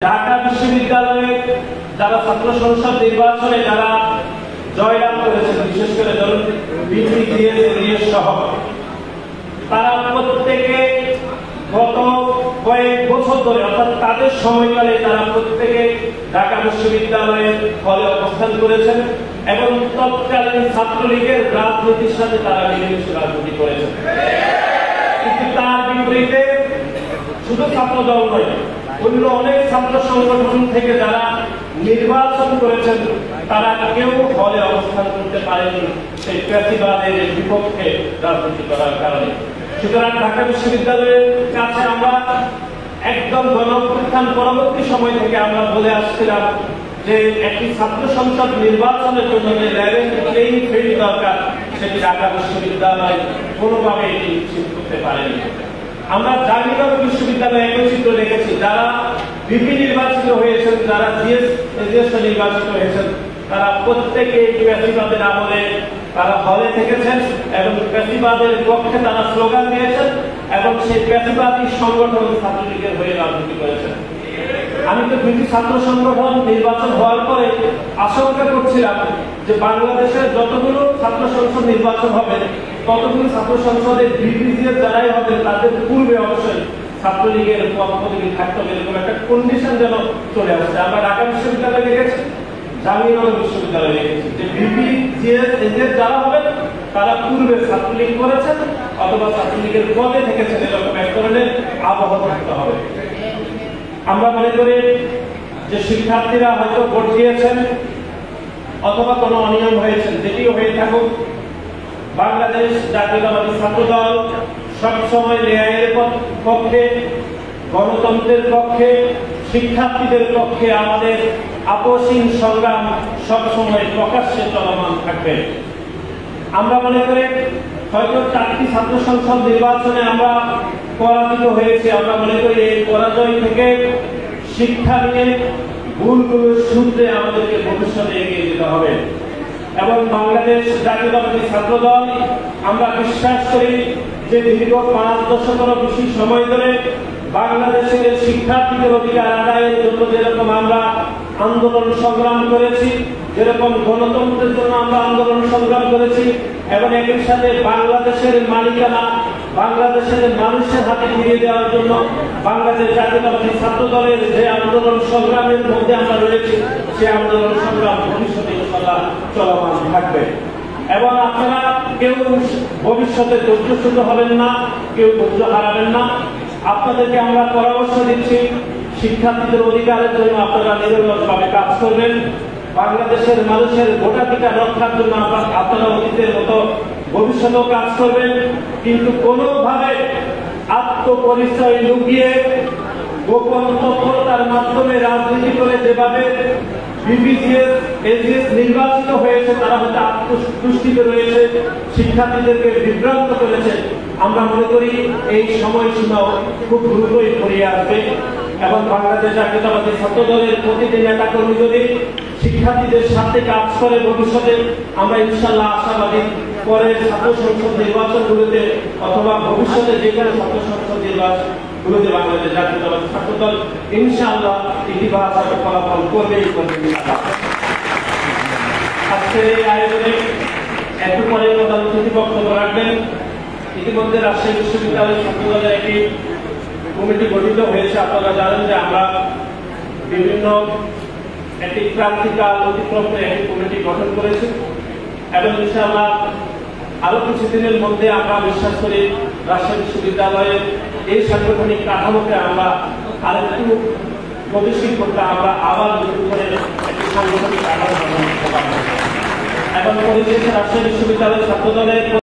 ঢাকা বিশ্ববিদ্যালয়ে যারা ছাত্র সংসদ নির্বাচনে যারা জয়লাভ করেছেন, বিশেষ করে ধরুন বিপিজিএস সহ, তারা প্রত্যেকে গত কয়েক বছর ধরে অর্থাৎ তাদের সময়কালে তারা প্রত্যেকে ঢাকা বিশ্ববিদ্যালয়ের হলে অবস্থান করেছেন এবং তৎকালীন ছাত্রলীগের রাজনীতির সাথে তারা মিলেমিশে রাজনীতি করেছেন। কিন্তু তার বিপরীতে শুধু ছাত্রদল নয়, অন্য অনেক ছাত্র সংগঠন থেকে যারা নির্বাচন করেছেন তারা কেউ হলে অবস্থান করতে পারেনি সেই ফ্যাসিবাদের বিপক্ষে রাজনীতি করার কারণে। সুতরাং ঢাকা বিশ্ববিদ্যালয়ের কাছে আমরা একদম গণঅভ্যুত্থান পরবর্তী সময় থেকে আমরা বলে আসছিলাম যে একটি ছাত্র সংসদ নির্বাচনের জন্য যে লেভেল প্লেইং ফিল্ড দরকার, সেটি ঢাকা বিশ্ববিদ্যালয় কোনোভাবে এটি নিশ্চিত করতে পারেনি। আমরা জাহাঙ্গীরনগর বিশ্ববিদ্যালয়ে একই চিত্র দেখেছি, যারা ভিপি নির্বাচিত হয়েছেন, যারা জিএস নির্বাচিত হয়েছেন, তারা প্রত্যেকে ফ্যাসিবাদের আমলে তারা হলে থেকেছেন এবং ফ্যাসিবাদের পক্ষে তারা স্লোগান দিয়েছেন এবং সেই ফ্যাসিবাদী সংগঠন ছাত্রলীগের হয়ে রাজনীতি করেছেন। আমি তো দুটি ছাত্র সংগঠন নির্বাচন হওয়ার পরে আশঙ্কা করছিলাম যে বাংলাদেশের যতগুলো ছাত্র সংসদ নির্বাচন হবে ততগুলো ছাত্র সংসদে বিপিজিএস যারাই হবে তাদের পূর্বে অবশ্যই ছাত্রলীগের পদপদবি থাকতে হবে, এরকম একটা কন্ডিশন যেন চলে আসছে। আমরা ঢাকা বিশ্ববিদ্যালয়ে দেখেছি, জাহাঙ্গীরনগর বিশ্ববিদ্যালয়ে দেখেছি যে বিপিজিএস যারা হবেন তারা পূর্বে ছাত্রলীগ করেছেন অথবা ছাত্রলীগের পদে থেকেছেন, এরকম এক ধরনের আবহাওয়া থাকতে হবে। আমরা মনে করি যে শিক্ষার্থীরা হয়তো ভোট দিয়েছেন অথবা কোনো অনিয়ম হয়েছে, যেটিও হয়ে থাকুক, বাংলাদেশ জাতীয়তাবাদী ছাত্রদল সবসময় ন্যায়ের পক্ষে, গণতন্ত্রের পক্ষে, শিক্ষার্থীদের পক্ষে আমাদের আপসহীন সংগ্রাম সবসময় প্রকাশ্যে চলমান থাকবে। আমরা মনে করি হয়তো 4টি ছাত্র সংসদ নির্বাচনে আমরা পরাজিত হয়েছি, আমরা মনে করি এই পরাজয় থেকে শিক্ষা নিয়ে ভুলগুলো শুধরে আমাদেরকে ভবিষ্যতে এগিয়ে যেতে হবে এবং বাংলাদেশ জাতীয়তাবাদী ছাত্রদল আমরা বিশ্বাস করি যে দীর্ঘ 5 দশকেরও বেশি সময় ধরে বাংলাদেশের শিক্ষার্থীদের অধিকার আদায়ের জন্য যেরকম আমরা আন্দোলন সংগ্রাম করেছি, যেরকম গণতন্ত্রের জন্য আমরা আন্দোলন সংগ্রাম করেছি এবং একই সাথে বাংলাদেশের মালিকানা বাংলাদেশের মানুষের হাতে ফিরিয়ে দেওয়ার জন্য বাংলাদেশ জাতীয়তাবাদী ছাত্র দলের যে আন্দোলন সংগ্রামের মধ্যে আমরা রয়েছি, সে আন্দোলন সংগ্রাম ভবিষ্যতে ইনশাআল্লাহ চলমান থাকবে এবং আপনারা কেউ ভবিষ্যতে ধৈর্যচ্যুত হবেন না, কেউ ধৈর্য হারাবেন না। আপনাদেরকে আমরা পরামর্শ দিচ্ছি, শিক্ষার্থীদের অধিকারের জন্য আপনারা নিরলসভাবে কাজ করবেন, বাংলাদেশের মানুষের ভোটাধিকার রক্ষার জন্য আপনারা অতীতের মতো ভবিষ্যতেও কাজ করবেন, কিন্তু কোনোভাবে আত্মপরিচয় লুকিয়ে গোপন তৎপরতার মাধ্যমে রাজনীতি করে যেভাবে বিপিজিএস নির্বাচিত হয়েছে তারা হয়তো আত্মতুষ্টিতে রয়েছে, শিক্ষার্থীদেরকে বিভ্রান্ত করেছে। আমরা মনে করি এই সময়সীমাও খুব দ্রুতই ফুরিয়ে আসবে এবং বাংলাদেশ জাতীয়তাবাদী ছাত্র দলের প্রতিটি নেতাকর্মী যদি শিক্ষার্থীদের সাথে কাজ করে ভবিষ্যতে আমরা ইনশাআল্লাহ আশাবাদী পরের ছাত্র সংসদ নির্বাচনগুলোতে অথবা ভবিষ্যতে যে কোনো ছাত্র সংসদ নির্বাচনগুলোতে বাংলাদেশ জাতীয়তাবাদী ছাত্র দল ইনশাআল্লাহ ইতিবাচক ফলাফল করবেই করবে। আজকের এই আয়োজনে একটু পরে প্রধান অতিথি বক্তব্য রাখবেন। ইতিমধ্যে রাজশাহী বিশ্ববিদ্যালয় ছাত্র দলের একটি কমিটি গঠিত হয়েছে। আপনারা জানেন যে আমরা বিভিন্ন একটি ক্রান্তিকাল অতিক্রম করে একটি কমিটি গঠন করেছি এবং ইনশাআল্লাহ আরো কিছুদিনের মধ্যে আমরা বিশ্বাস করি রাজশাহী বিশ্ববিদ্যালয়ের এই সাংগঠনিক কাঠামোকে আমরা আরেকটু গতিশীল করতে আমরা আবার নতুন করে একটি সাংগঠনিক কাঠামো গঠন করতে পারব এবং পরিশেষে রাজশাহী বিশ্ববিদ্যালয়ের ছাত্র দলের